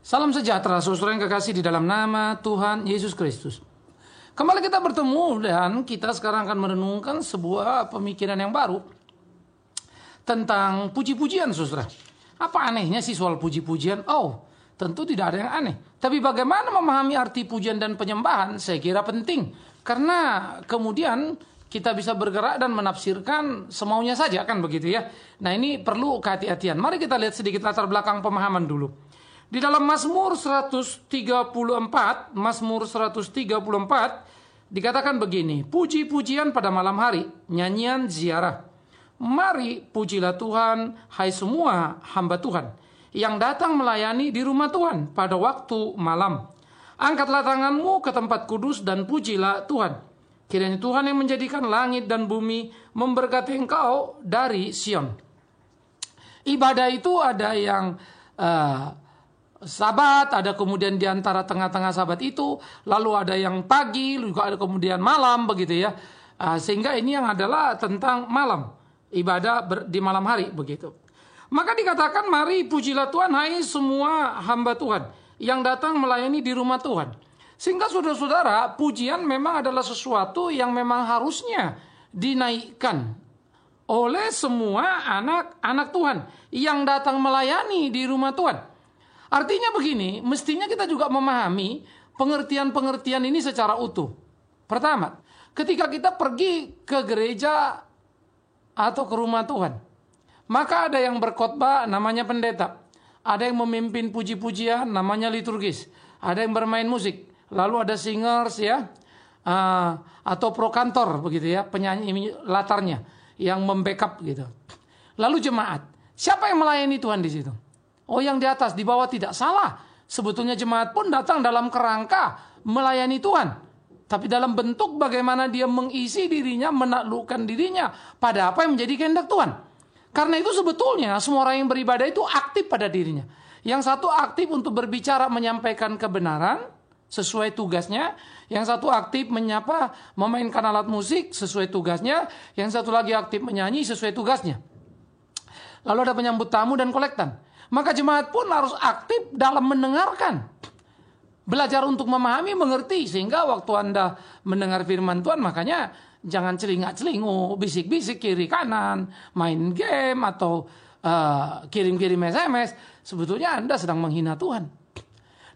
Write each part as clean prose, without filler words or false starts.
Salam sejahtera, saudara yang kekasih di dalam nama Tuhan Yesus Kristus. Kembali kita bertemu dan kita sekarang akan merenungkan sebuah pemikiran yang baru tentang puji-pujian, saudara. Apa anehnya sih soal puji-pujian? Oh, tentu tidak ada yang aneh. Tapi bagaimana memahami arti pujian dan penyembahan saya kira penting. Karena kemudian kita bisa bergerak dan menafsirkan semaunya saja, kan begitu ya. Nah, ini perlu kehati-hatian. Mari kita lihat sedikit latar belakang pemahaman dulu. Di dalam Mazmur 134 dikatakan begini, puji-pujian pada malam hari, nyanyian ziarah. Mari pujilah Tuhan, hai semua hamba Tuhan, yang datang melayani di rumah Tuhan pada waktu malam. Angkatlah tanganmu ke tempat kudus dan pujilah Tuhan. Kiranya Tuhan yang menjadikan langit dan bumi memberkati engkau dari Sion. Ibadah itu ada yang Sabat, ada kemudian di antara tengah-tengah Sabat itu, lalu ada yang pagi, juga ada kemudian malam, begitu ya. Sehingga ini yang adalah tentang malam, ibadah di malam hari, begitu. Maka dikatakan, mari pujilah Tuhan, hai semua hamba Tuhan, yang datang melayani di rumah Tuhan. Sehingga saudara-saudara, pujian memang adalah sesuatu yang memang harusnya dinaikkan oleh semua anak-anak Tuhan, yang datang melayani di rumah Tuhan. Artinya begini, mestinya kita juga memahami pengertian-pengertian ini secara utuh. Pertama, ketika kita pergi ke gereja atau ke rumah Tuhan, maka ada yang berkhotbah namanya pendeta, ada yang memimpin puji-pujian namanya liturgis, ada yang bermain musik, lalu ada singers ya, atau prokantor begitu ya, penyanyi latarnya yang membackup gitu. Lalu jemaat, siapa yang melayani Tuhan di situ? Oh, yang di atas, di bawah tidak salah. Sebetulnya jemaat pun datang dalam kerangka melayani Tuhan. Tapi dalam bentuk bagaimana dia mengisi dirinya, menaklukkan dirinya pada apa yang menjadi kehendak Tuhan. Karena itu sebetulnya semua orang yang beribadah itu aktif pada dirinya. Yang satu aktif untuk berbicara, menyampaikan kebenaran sesuai tugasnya. Yang satu aktif menyapa, memainkan alat musik sesuai tugasnya. Yang satu lagi aktif menyanyi sesuai tugasnya. Lalu ada penyambut tamu dan kolektan. Maka jemaat pun harus aktif dalam mendengarkan. Belajar untuk memahami, mengerti. Sehingga waktu Anda mendengar firman Tuhan, makanya jangan celingak-celingu, bisik-bisik kiri kanan, main game atau kirim-kirim SMS. Sebetulnya Anda sedang menghina Tuhan.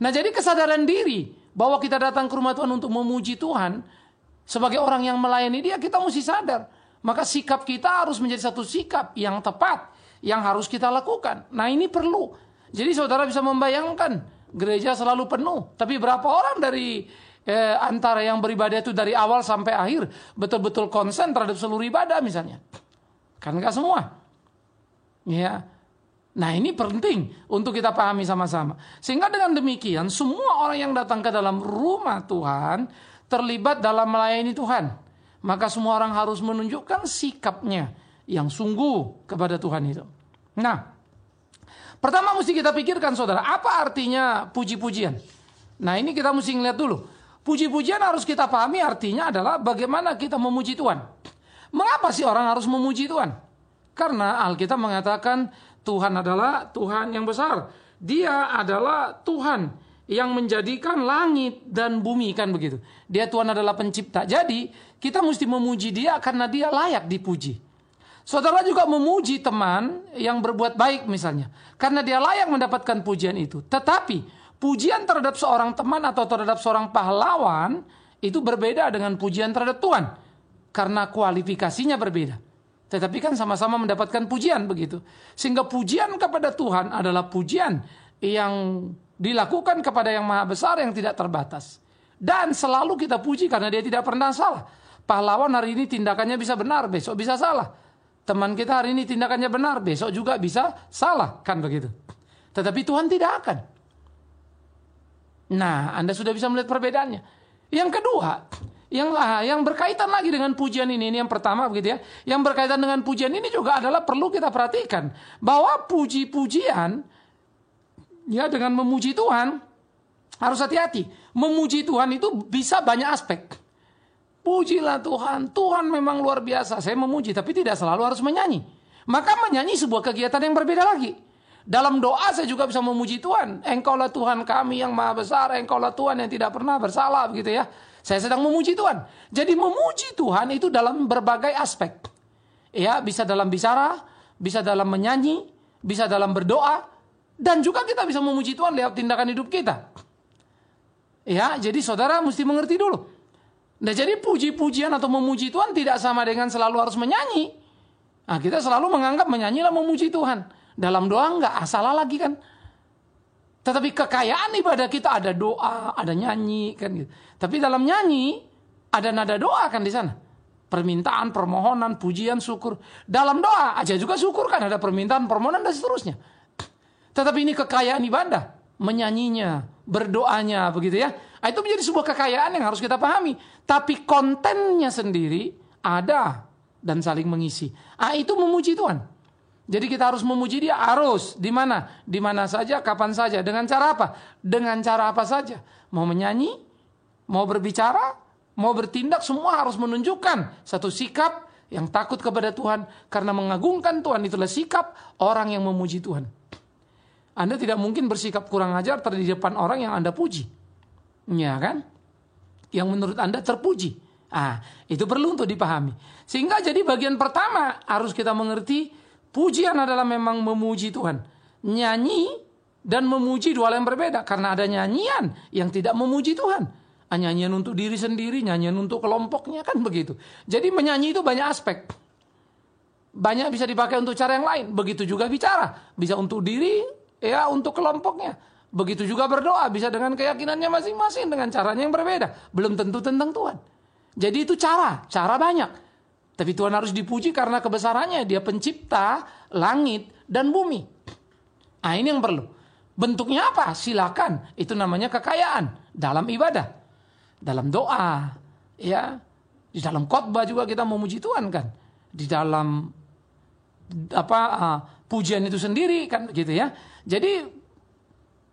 Nah, jadi kesadaran diri bahwa kita datang ke rumah Tuhan untuk memuji Tuhan, sebagai orang yang melayani Dia, kita mesti sadar. Maka sikap kita harus menjadi satu sikap yang tepat, yang harus kita lakukan. Nah, ini perlu. Jadi saudara bisa membayangkan gereja selalu penuh, tapi berapa orang dari antara yang beribadah itu dari awal sampai akhir betul-betul konsen terhadap seluruh ibadah misalnya? Kan enggak semua. Ya. Nah, ini penting untuk kita pahami sama-sama. Sehingga dengan demikian semua orang yang datang ke dalam rumah Tuhan terlibat dalam melayani Tuhan. Maka semua orang harus menunjukkan sikapnya yang sungguh kepada Tuhan itu. Nah, pertama mesti kita pikirkan saudara, apa artinya puji-pujian? Nah, ini kita mesti ngeliat dulu. Puji-pujian harus kita pahami artinya adalah bagaimana kita memuji Tuhan. Mengapa sih orang harus memuji Tuhan? Karena Alkitab mengatakan Tuhan adalah Tuhan yang besar. Dia adalah Tuhan yang menjadikan langit dan bumi, kan begitu. Dia Tuhan adalah pencipta. Jadi kita mesti memuji Dia karena Dia layak dipuji. Saudara juga memuji teman yang berbuat baik misalnya, karena dia layak mendapatkan pujian itu. Tetapi pujian terhadap seorang teman atau terhadap seorang pahlawan itu berbeda dengan pujian terhadap Tuhan, karena kualifikasinya berbeda. Tetapi kan sama-sama mendapatkan pujian begitu. Sehingga pujian kepada Tuhan adalah pujian yang dilakukan kepada yang maha besar, yang tidak terbatas. Dan selalu kita puji karena Dia tidak pernah salah. Pahlawan hari ini tindakannya bisa benar, besok bisa salah. Teman kita hari ini tindakannya benar, besok juga bisa salah, kan begitu. Tetapi Tuhan tidak akan. Nah, Anda sudah bisa melihat perbedaannya. Yang kedua, yang berkaitan lagi dengan pujian ini yang pertama begitu ya. Yang berkaitan dengan pujian ini juga adalah perlu kita perhatikan bahwa puji-pujian ya dengan memuji Tuhan harus hati-hati. Memuji Tuhan itu bisa banyak aspek. Pujilah Tuhan, Tuhan memang luar biasa. Saya memuji, tapi tidak selalu harus menyanyi. Maka menyanyi sebuah kegiatan yang berbeda lagi. Dalam doa saya juga bisa memuji Tuhan. Engkaulah Tuhan kami yang maha besar, Engkaulah Tuhan yang tidak pernah bersalah, begitu ya. Saya sedang memuji Tuhan. Jadi memuji Tuhan itu dalam berbagai aspek. Ya, bisa dalam bicara, bisa dalam menyanyi, bisa dalam berdoa, dan juga kita bisa memuji Tuhan lewat tindakan hidup kita. Ya, jadi saudara mesti mengerti dulu. Nah, jadi puji-pujian atau memuji Tuhan tidak sama dengan selalu harus menyanyi. Nah, kita selalu menganggap menyanyi lah memuji Tuhan. Dalam doa enggak, salah lagi kan. Tetapi kekayaan ibadah kita ada doa, ada nyanyi kan gitu. Tapi dalam nyanyi ada nada doa kan di sana. Permintaan, permohonan, pujian, syukur. Dalam doa aja juga syukur kan, ada permintaan, permohonan dan seterusnya. Tetapi ini kekayaan ibadah, menyanyinya, berdoanya begitu ya. Itu menjadi sebuah kekayaan yang harus kita pahami. Tapi kontennya sendiri ada dan saling mengisi. Itu memuji Tuhan. Jadi kita harus memuji Dia, harus di mana? Di mana saja, kapan saja, dengan cara apa? Dengan cara apa saja? Mau menyanyi, mau berbicara, mau bertindak, semua harus menunjukkan satu sikap yang takut kepada Tuhan karena mengagungkan Tuhan. Itulah sikap orang yang memuji Tuhan. Anda tidak mungkin bersikap kurang ajar di depan orang yang Anda puji. Ya kan? Yang menurut Anda terpuji. Itu perlu untuk dipahami. Sehingga jadi bagian pertama harus kita mengerti, pujian adalah memang memuji Tuhan. Nyanyi dan memuji dua hal yang berbeda. Karena ada nyanyian yang tidak memuji Tuhan. Nyanyian untuk diri sendiri, nyanyian untuk kelompoknya, kan begitu. Jadi menyanyi itu banyak aspek. Banyak bisa dipakai untuk cara yang lain. Begitu juga bicara. Bisa untuk diri, ya untuk kelompoknya. Begitu juga berdoa. Bisa dengan keyakinannya masing-masing, dengan caranya yang berbeda. Belum tentu tentang Tuhan. Jadi itu cara banyak. Tapi Tuhan harus dipuji karena kebesarannya. Dia pencipta langit dan bumi. Ini yang perlu. Bentuknya apa? Silakan. Itu namanya kekayaan dalam ibadah, dalam doa, ya. Di dalam khotbah juga kita memuji Tuhan kan. Di dalam pujian itu sendiri kan gitu ya. Jadi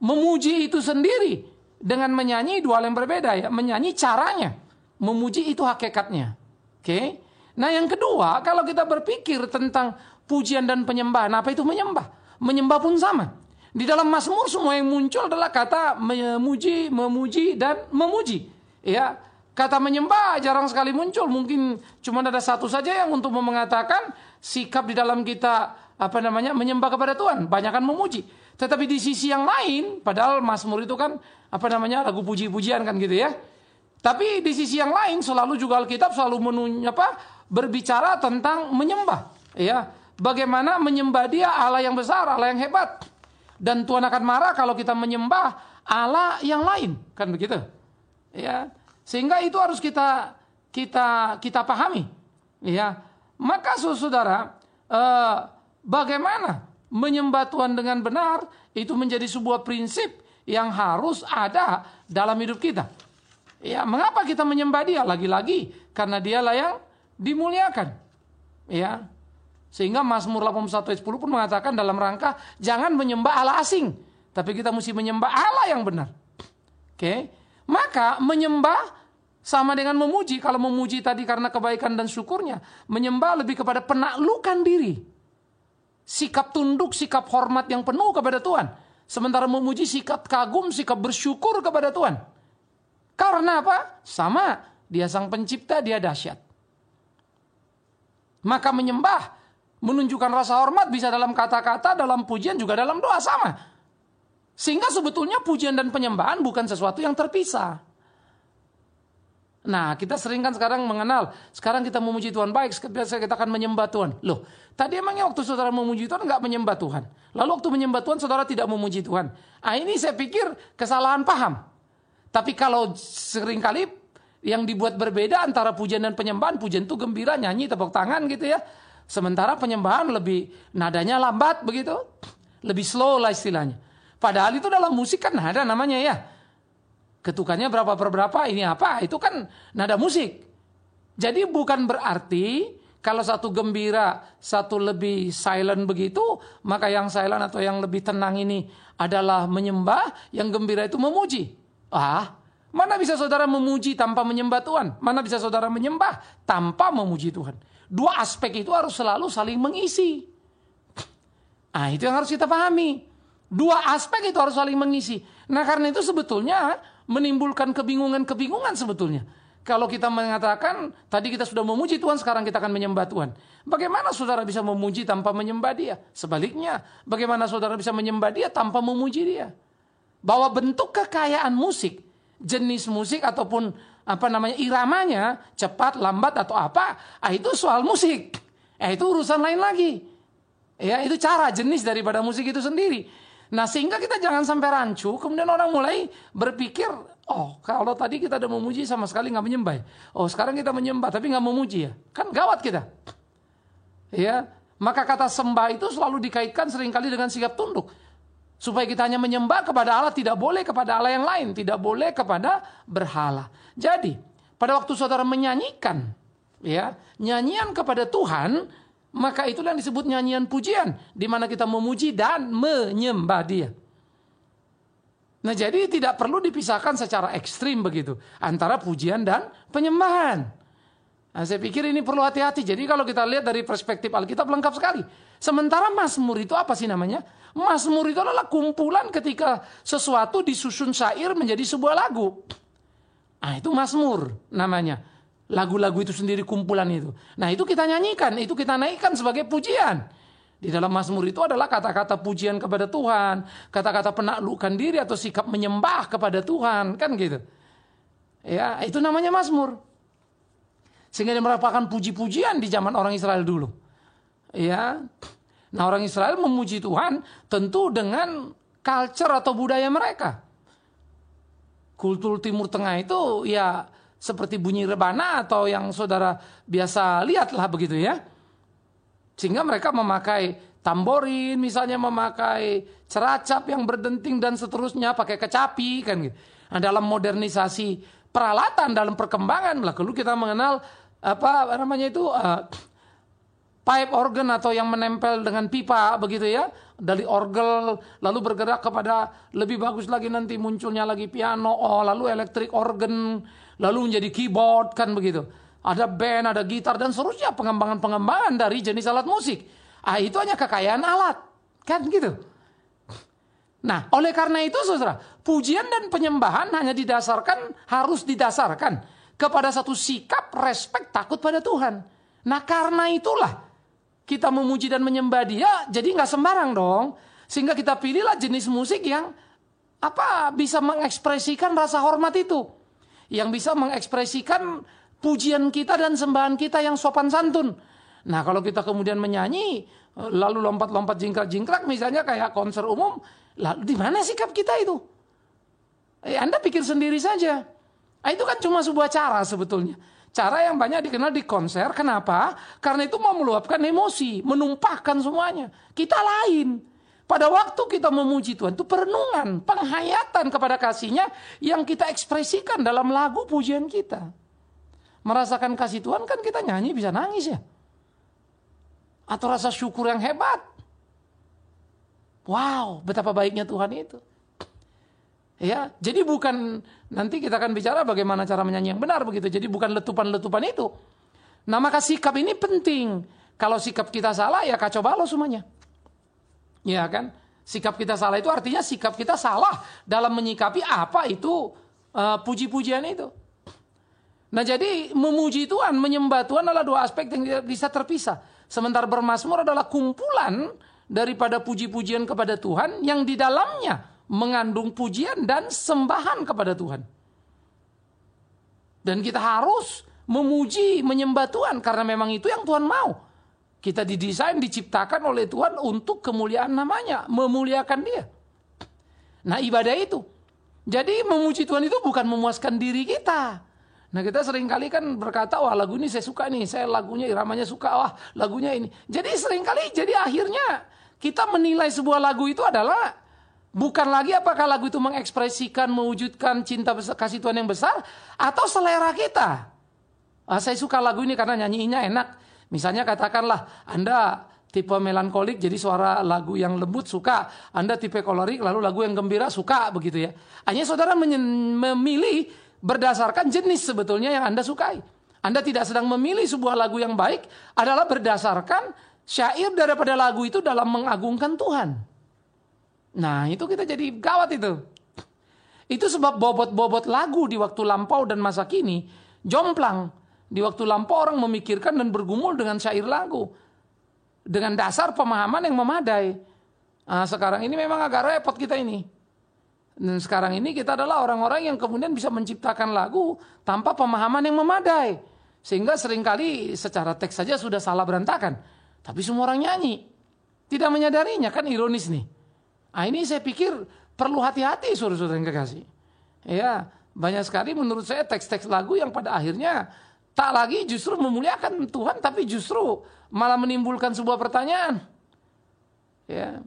memuji itu sendiri dengan menyanyi dua hal yang berbeda ya. Menyanyi caranya, memuji itu hakikatnya. Oke. Nah yang kedua, kalau kita berpikir tentang pujian dan penyembahan, apa itu menyembah? Menyembah pun sama. Di dalam Mazmur semua yang muncul adalah kata memuji, memuji, dan memuji. Ya, kata menyembah jarang sekali muncul. Mungkin cuma ada satu saja yang untuk mengatakan sikap di dalam kita menyembah kepada Tuhan. Banyakan memuji. Tetapi di sisi yang lain, padahal Mazmur itu kan lagu puji-pujian kan gitu ya. Tapi di sisi yang lain selalu juga Alkitab selalu berbicara tentang menyembah, ya. Bagaimana menyembah Dia, Allah yang besar, Allah yang hebat. Dan Tuhan akan marah kalau kita menyembah Allah yang lain, kan begitu? Ya. Sehingga itu harus kita pahami, ya. Maka saudara, bagaimana menyembah Tuhan dengan benar itu menjadi sebuah prinsip yang harus ada dalam hidup kita. Ya, mengapa kita menyembah Dia? Lagi-lagi karena Dialah yang dimuliakan. Ya. Sehingga Mazmur 81 ayat 10 pun mengatakan dalam rangka jangan menyembah Allah asing, tapi kita mesti menyembah Allah yang benar. Oke. Maka menyembah sama dengan memuji. Kalau memuji tadi karena kebaikan dan syukurnya, menyembah lebih kepada penaklukan diri. Sikap tunduk, sikap hormat yang penuh kepada Tuhan. Sementara memuji sikap kagum, sikap bersyukur kepada Tuhan. Karena apa? Sama, Dia sang pencipta, Dia dahsyat. Maka menyembah, menunjukkan rasa hormat bisa dalam kata-kata, dalam pujian, juga dalam doa, sama. Sehingga sebetulnya pujian dan penyembahan bukan sesuatu yang terpisah. Nah, kita sering kan sekarang mengenal, sekarang kita memuji Tuhan baik, kita akan menyembah Tuhan. Loh, tadi emangnya waktu saudara memuji Tuhan enggak menyembah Tuhan? Lalu waktu menyembah Tuhan saudara tidak memuji Tuhan? Ini saya pikir kesalahan paham. Tapi kalau seringkali yang dibuat berbeda antara pujian dan penyembahan, pujian itu gembira, nyanyi, tepuk tangan gitu ya. Sementara penyembahan lebih nadanya lambat begitu, lebih slow lah istilahnya. Padahal itu dalam musik kan nada namanya ya. Ketukannya berapa per berapa, ini apa, itu kan nada musik. Jadi bukan berarti kalau satu gembira, satu lebih silent begitu, maka yang silent atau yang lebih tenang ini adalah menyembah, yang gembira itu memuji. Mana bisa saudara memuji tanpa menyembah Tuhan? Mana bisa saudara menyembah tanpa memuji Tuhan? Dua aspek itu harus selalu saling mengisi. Itu yang harus kita pahami. Dua aspek itu harus saling mengisi. Nah karena itu sebetulnya menimbulkan kebingungan-kebingungan sebetulnya. Kalau kita mengatakan, tadi kita sudah memuji Tuhan, sekarang kita akan menyembah Tuhan. Bagaimana saudara bisa memuji tanpa menyembah Dia? Sebaliknya, bagaimana saudara bisa menyembah Dia tanpa memuji Dia? Bahwa bentuk kekayaan musik, jenis musik ataupun iramanya, cepat, lambat atau apa, itu soal musik. Itu urusan lain lagi. Ya, itu cara, jenis daripada musik itu sendiri. Nah, sehingga kita jangan sampai rancu, kemudian orang mulai berpikir, oh, kalau tadi kita udah memuji sama sekali nggak menyembah. Oh, sekarang kita menyembah tapi nggak memuji ya. Kan gawat kita. Ya, maka kata sembah itu selalu dikaitkan seringkali dengan sikap tunduk. Supaya kita hanya menyembah kepada Allah, tidak boleh kepada Allah yang lain, tidak boleh kepada berhala. Jadi, pada waktu saudara menyanyikan, ya, nyanyian kepada Tuhan, maka itulah yang disebut nyanyian pujian, di mana kita memuji dan menyembah Dia. Nah, jadi tidak perlu dipisahkan secara ekstrim begitu antara pujian dan penyembahan. Nah, saya pikir ini perlu hati-hati. Jadi kalau kita lihat dari perspektif Alkitab lengkap sekali. Sementara mazmur itu apa sih namanya? Mazmur itu adalah kumpulan ketika sesuatu disusun syair menjadi sebuah lagu. Nah, itu mazmur namanya. Lagu-lagu itu sendiri, kumpulan itu. Nah, itu kita nyanyikan, itu kita naikkan sebagai pujian. Di dalam mazmur itu adalah kata-kata pujian kepada Tuhan, kata-kata penaklukan diri atau sikap menyembah kepada Tuhan, kan gitu. Ya, itu namanya mazmur. Sehingga dia merupakan puji-pujian di zaman orang Israel dulu. Ya. Nah, orang Israel memuji Tuhan tentu dengan culture atau budaya mereka. Kultur Timur Tengah itu ya seperti bunyi rebana atau yang saudara biasa lihatlah begitu ya. Sehingga mereka memakai tamborin, misalnya memakai ceracap yang berdenting dan seterusnya, pakai kecapi kan gitu. Nah, dalam modernisasi peralatan, dalam perkembangan lah, kalau kita mengenal pipe organ atau yang menempel dengan pipa begitu ya, dari orgel lalu bergerak kepada lebih bagus lagi nanti munculnya lagi piano, lalu electric organ, lalu menjadi keyboard kan begitu. Ada band, ada gitar dan seterusnya, pengembangan-pengembangan dari jenis alat musik. Itu hanya kekayaan alat, kan gitu. Nah, oleh karena itu saudara, pujian dan penyembahan harus didasarkan kepada satu sikap respek takut pada Tuhan. Nah, karena itulah kita memuji dan menyembah Dia, jadi nggak sembarang dong. Sehingga kita pilihlah jenis musik yang bisa mengekspresikan rasa hormat itu, yang bisa mengekspresikan pujian kita dan sembahan kita yang sopan santun. Nah, kalau kita kemudian menyanyi, lalu lompat-lompat jingkrak-jingkrak, misalnya kayak konser umum, lalu di mana sikap kita itu? Anda pikir sendiri saja. Itu kan cuma sebuah cara sebetulnya. Cara yang banyak dikenal di konser. Kenapa? Karena itu mau meluapkan emosi, menumpahkan semuanya. Kita lain. Pada waktu kita memuji Tuhan, itu perenungan, penghayatan kepada kasih-Nya yang kita ekspresikan dalam lagu pujian kita. Merasakan kasih Tuhan kan kita nyanyi bisa nangis ya. Atau rasa syukur yang hebat. Wow, betapa baiknya Tuhan itu. Ya, jadi bukan, nanti kita akan bicara bagaimana cara menyanyi yang benar begitu. Jadi bukan letupan-letupan itu. Nah, maka sikap ini penting. Kalau sikap kita salah ya kacau balau semuanya. Ya kan? Sikap kita salah itu artinya sikap kita salah dalam menyikapi apa itu puji-pujian itu. Nah, jadi memuji Tuhan, menyembah Tuhan adalah dua aspek yang tidak bisa terpisah. Sementara bermazmur adalah kumpulan daripada puji-pujian kepada Tuhan yang di dalamnya mengandung pujian dan sembahan kepada Tuhan. Dan kita harus memuji, menyembah Tuhan karena memang itu yang Tuhan mau. Kita didesain, diciptakan oleh Tuhan untuk kemuliaan namanya, memuliakan Dia. Nah, ibadah itu. Jadi memuji Tuhan itu bukan memuaskan diri kita. Nah, kita seringkali kan berkata, wah lagu ini saya suka nih, saya lagunya iramanya suka, wah lagunya ini. Jadi seringkali, jadi akhirnya kita menilai sebuah lagu itu adalah bukan lagi apakah lagu itu mengekspresikan, mewujudkan cinta besar, kasih Tuhan yang besar, atau selera kita. Saya suka lagu ini karena nyanyiinnya enak. Misalnya katakanlah, Anda tipe melankolik, jadi suara lagu yang lembut suka. Anda tipe kolerik, lalu lagu yang gembira suka, begitu ya. Hanya saudara memilih berdasarkan jenis sebetulnya yang Anda sukai. Anda tidak sedang memilih sebuah lagu yang baik, adalah berdasarkan syair daripada lagu itu dalam mengagungkan Tuhan. Nah itu kita jadi gawat itu. Itu sebab bobot-bobot lagu di waktu lampau dan masa kini jomplang. Di waktu lampau orang memikirkan dan bergumul dengan syair lagu. Dengan dasar pemahaman yang memadai. Nah, sekarang ini memang agak repot kita ini. Dan sekarang ini kita adalah orang-orang yang kemudian bisa menciptakan lagu tanpa pemahaman yang memadai. Sehingga seringkali secara teks saja sudah salah berantakan. Tapi semua orang nyanyi. Tidak menyadarinya, kan ironis nih. Nah, ini saya pikir perlu hati-hati saudara-saudara yang kekasih. Ya, banyak sekali menurut saya teks-teks lagu yang pada akhirnya tak lagi justru memuliakan Tuhan, tapi justru malah menimbulkan sebuah pertanyaan. Ya.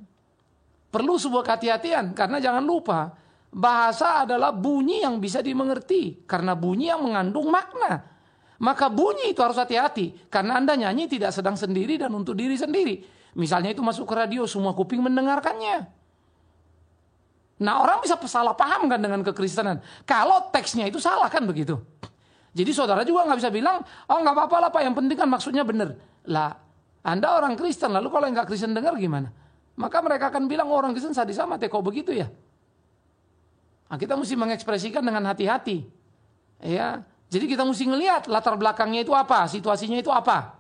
Perlu sebuah kehati-hatian, karena jangan lupa bahasa adalah bunyi yang bisa dimengerti, karena bunyi yang mengandung makna. Maka bunyi itu harus hati-hati, karena Anda nyanyi tidak sedang sendiri dan untuk diri sendiri. Misalnya itu masuk ke radio, semua kuping mendengarkannya. Nah orang bisa salah paham kan dengan kekristenan. Kalau teksnya itu salah kan begitu. Jadi saudara juga nggak bisa bilang, oh nggak apa-apa lah Pak, yang penting kan maksudnya benar. Lah, Anda orang Kristen, lalu kalau yang nggak Kristen dengar gimana? Maka mereka akan bilang, oh, orang Kristen sadis amat ya, kok begitu ya? Nah, kita mesti mengekspresikan dengan hati-hati. Ya, jadi kita mesti ngelihat latar belakangnya itu apa, situasinya itu apa.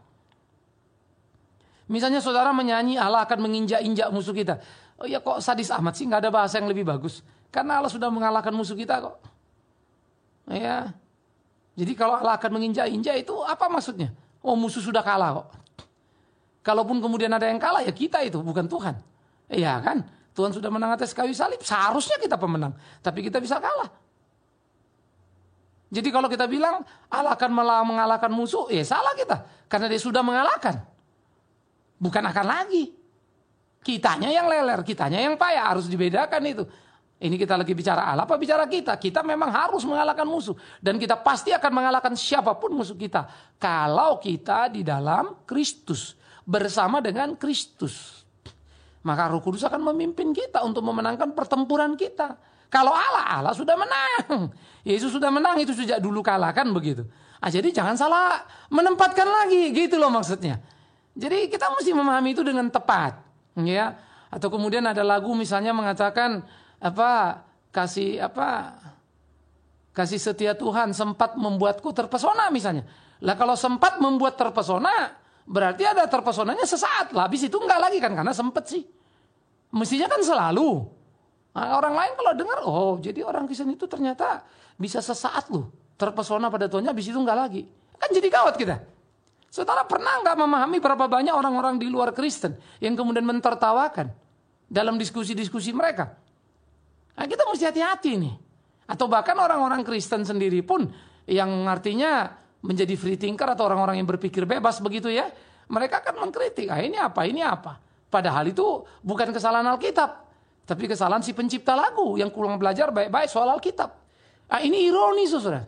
Misalnya saudara menyanyi Allah akan menginjak-injak musuh kita. Oh ya kok sadis amat sih, nggak ada bahasa yang lebih bagus. Karena Allah sudah mengalahkan musuh kita kok. Ya. Jadi kalau Allah akan menginjak-injak itu apa maksudnya? Oh musuh sudah kalah kok. Kalaupun kemudian ada yang kalah ya kita itu, bukan Tuhan. Iya kan? Tuhan sudah menang atas kayu salib, seharusnya kita pemenang. Tapi kita bisa kalah. Jadi kalau kita bilang Allah akan mengalahkan musuh, ya salah kita. Karena dia sudah mengalahkan. Bukan akan lagi. Kitanya yang leler, kitanya yang payah, harus dibedakan itu. Ini kita lagi bicara Allah apa bicara kita? Kita memang harus mengalahkan musuh. Dan kita pasti akan mengalahkan siapapun musuh kita. Kalau kita di dalam Kristus. Bersama dengan Kristus. Maka Roh Kudus akan memimpin kita untuk memenangkan pertempuran kita. Kalau Allah sudah menang. Yesus sudah menang, itu sejak dulu kalah kan begitu. Nah, jadi jangan salah menempatkan lagi, gitu loh maksudnya. Jadi kita mesti memahami itu dengan tepat. Ya, atau kemudian ada lagu misalnya mengatakan kasih setia Tuhan sempat membuatku terpesona misalnya. Lah kalau sempat membuat terpesona berarti ada terpesonanya sesaat lah, habis itu enggak lagi kan karena sempat sih. Mestinya kan selalu. Nah, orang lain kalau dengar, oh jadi orang Kristen itu ternyata bisa sesaat loh terpesona pada Tuhannya, habis itu enggak lagi. Kan jadi gawat kita. Saudara pernah nggak memahami berapa banyak orang-orang di luar Kristen yang kemudian mentertawakan dalam diskusi-diskusi mereka? Nah, kita mesti hati-hati nih. Atau bahkan orang-orang Kristen sendiri pun yang artinya menjadi free thinker atau orang-orang yang berpikir bebas begitu ya. Mereka akan mengkritik, ini apa. Padahal itu bukan kesalahan Alkitab. Tapi kesalahan si pencipta lagu yang kurang belajar baik-baik soal Alkitab. Nah, ini ironis saudara.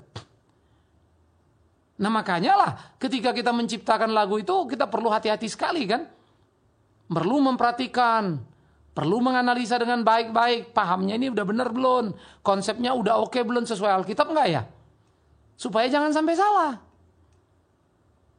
Nah makanya lah ketika kita menciptakan lagu itu kita perlu hati-hati sekali kan. Perlu memperhatikan. Perlu menganalisa dengan baik-baik. Pahamnya ini udah benar belum? Konsepnya udah oke belum sesuai Alkitab enggak ya? Supaya jangan sampai salah.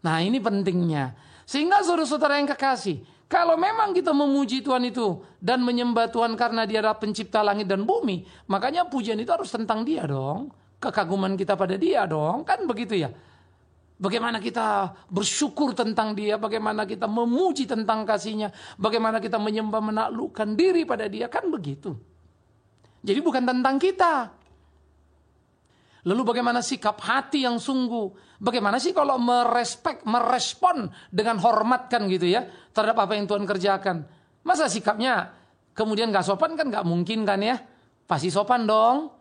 Nah ini pentingnya. Sehingga saudara-saudara yang kekasih. Kalau memang kita memuji Tuhan itu. Dan menyembah Tuhan karena dia adalah pencipta langit dan bumi. Makanya pujian itu harus tentang dia dong. Kekaguman kita pada dia dong. Kan begitu ya. Bagaimana kita bersyukur tentang dia, bagaimana kita memuji tentang kasihnya, bagaimana kita menyembah menaklukkan diri pada dia, kan begitu. Jadi bukan tentang kita. Lalu bagaimana sikap hati yang sungguh, bagaimana sih kalau merespon dengan hormat kan gitu ya, terhadap apa yang Tuhan kerjakan. Masa sikapnya kemudian gak sopan kan gak mungkin kan ya, pasti sopan dong.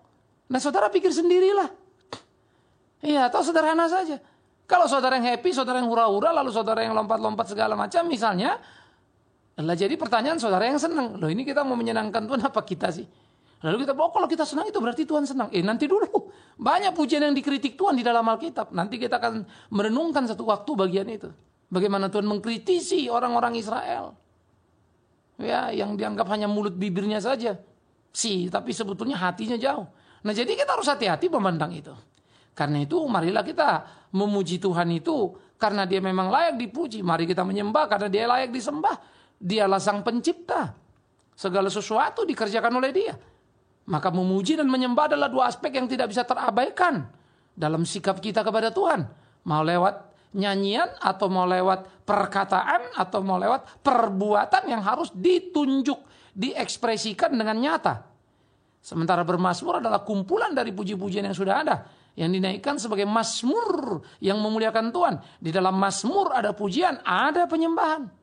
Nah saudara pikir sendirilah. Iya, atau sederhana saja. Kalau saudara yang happy, saudara yang hura-hura, lalu saudara yang lompat-lompat segala macam misalnya. Lah jadi pertanyaan saudara yang senang. Loh ini kita mau menyenangkan Tuhan apa kita sih? Lalu kita, kalau kita senang itu berarti Tuhan senang. Nanti dulu. Banyak pujian yang dikritik Tuhan di dalam Alkitab. Nanti kita akan merenungkan satu waktu bagian itu. Bagaimana Tuhan mengkritisi orang-orang Israel. Ya, yang dianggap hanya mulut bibirnya saja. Tapi sebetulnya hatinya jauh. Nah jadi kita harus hati-hati memandang itu. Karena itu marilah kita memuji Tuhan itu karena dia memang layak dipuji. Mari kita menyembah karena dia layak disembah. Dialah sang pencipta. Segala sesuatu dikerjakan oleh Dia. Maka memuji dan menyembah adalah dua aspek yang tidak bisa terabaikan dalam sikap kita kepada Tuhan. Mau lewat nyanyian atau mau lewat perkataan atau mau lewat perbuatan yang harus ditunjuk, diekspresikan dengan nyata. Sementara bermazmur adalah kumpulan dari puji-pujian yang sudah ada, yang dinaikkan sebagai mazmur yang memuliakan Tuhan. Di dalam mazmur ada pujian, ada penyembahan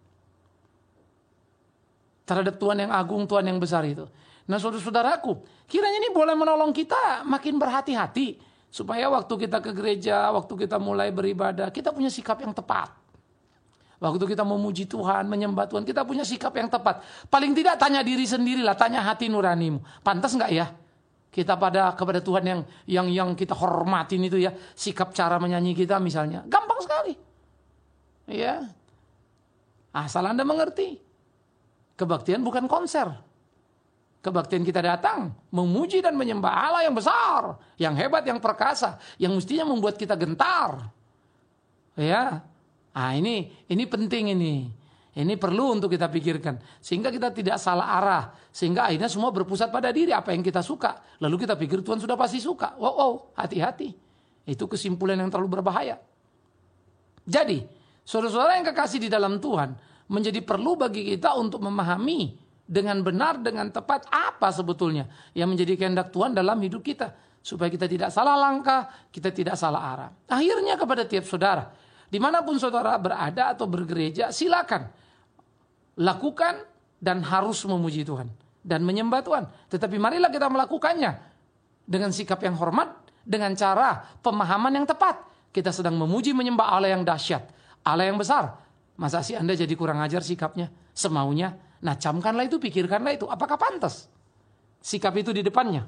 terhadap Tuhan yang agung, Tuhan yang besar itu. Nah, saudara-saudaraku, kiranya ini boleh menolong kita makin berhati-hati, supaya waktu kita ke gereja, waktu kita mulai beribadah, kita punya sikap yang tepat. Waktu kita memuji Tuhan, menyembah Tuhan, kita punya sikap yang tepat. Paling tidak tanya diri sendirilah, tanya hati nuranimu. Pantas nggak ya kita kepada Tuhan yang kita hormatin itu ya, sikap cara menyanyi kita misalnya, gampang sekali. Ya, asal Anda mengerti, kebaktian bukan konser. Kebaktian kita datang memuji dan menyembah Allah yang besar, yang hebat, yang perkasa, yang mestinya membuat kita gentar. Ya. Ini penting ini. Ini perlu untuk kita pikirkan. Sehingga kita tidak salah arah. Sehingga akhirnya semua berpusat pada diri. Apa yang kita suka. Lalu kita pikir Tuhan sudah pasti suka. Wow, hati-hati. Itu kesimpulan yang terlalu berbahaya. Jadi, saudara-saudara yang kekasih di dalam Tuhan, menjadi perlu bagi kita untuk memahami dengan benar, dengan tepat apa sebetulnya yang menjadi kehendak Tuhan dalam hidup kita. Supaya kita tidak salah langkah, kita tidak salah arah. Akhirnya kepada tiap saudara, dimanapun saudara berada atau bergereja, silakan lakukan dan harus memuji Tuhan dan menyembah Tuhan. Tetapi marilah kita melakukannya dengan sikap yang hormat, dengan cara pemahaman yang tepat. Kita sedang memuji menyembah Allah yang dahsyat, Allah yang besar. Masa sih Anda jadi kurang ajar sikapnya, semaunya? Nah, camkanlah itu, pikirkanlah itu. Apakah pantas sikap itu di depannya?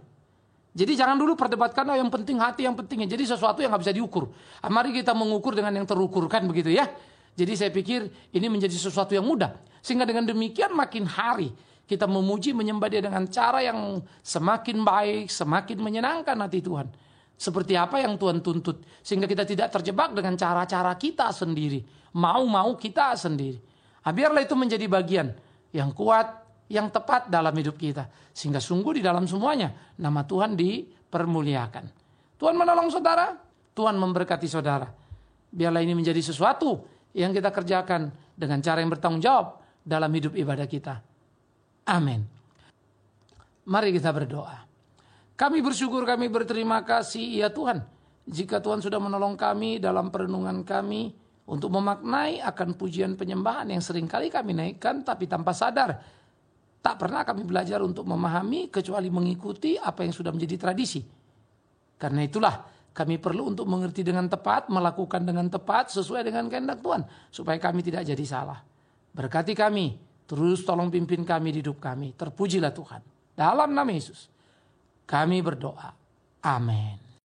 Jadi jangan dulu perdebatkan yang penting hati, yang pentingnya. Jadi sesuatu yang nggak bisa diukur. Mari kita mengukur dengan yang terukurkan begitu ya. Jadi saya pikir ini menjadi sesuatu yang mudah. Sehingga dengan demikian makin hari kita memuji menyembah Dia dengan cara yang semakin baik, semakin menyenangkan hati Tuhan. Seperti apa yang Tuhan tuntut. Sehingga kita tidak terjebak dengan cara-cara kita sendiri. Mau-mau kita sendiri. Biarlah itu menjadi bagian yang kuat, yang tepat dalam hidup kita. Sehingga sungguh di dalam semuanya nama Tuhan dipermuliakan. Tuhan menolong saudara, Tuhan memberkati saudara. Biarlah ini menjadi sesuatu yang kita kerjakan dengan cara yang bertanggung jawab dalam hidup ibadah kita. Amin. Mari kita berdoa. Kami bersyukur, kami berterima kasih ya Tuhan, jika Tuhan sudah menolong kami dalam perenungan kami untuk memaknai akan pujian penyembahan yang seringkali kami naikkan tapi tanpa sadar. Tak pernah kami belajar untuk memahami kecuali mengikuti apa yang sudah menjadi tradisi. Karena itulah kami perlu untuk mengerti dengan tepat, melakukan dengan tepat sesuai dengan kehendak Tuhan. Supaya kami tidak jadi salah. Berkati kami, terus tolong pimpin kami di hidup kami. Terpujilah Tuhan. Dalam nama Yesus kami berdoa. Amin.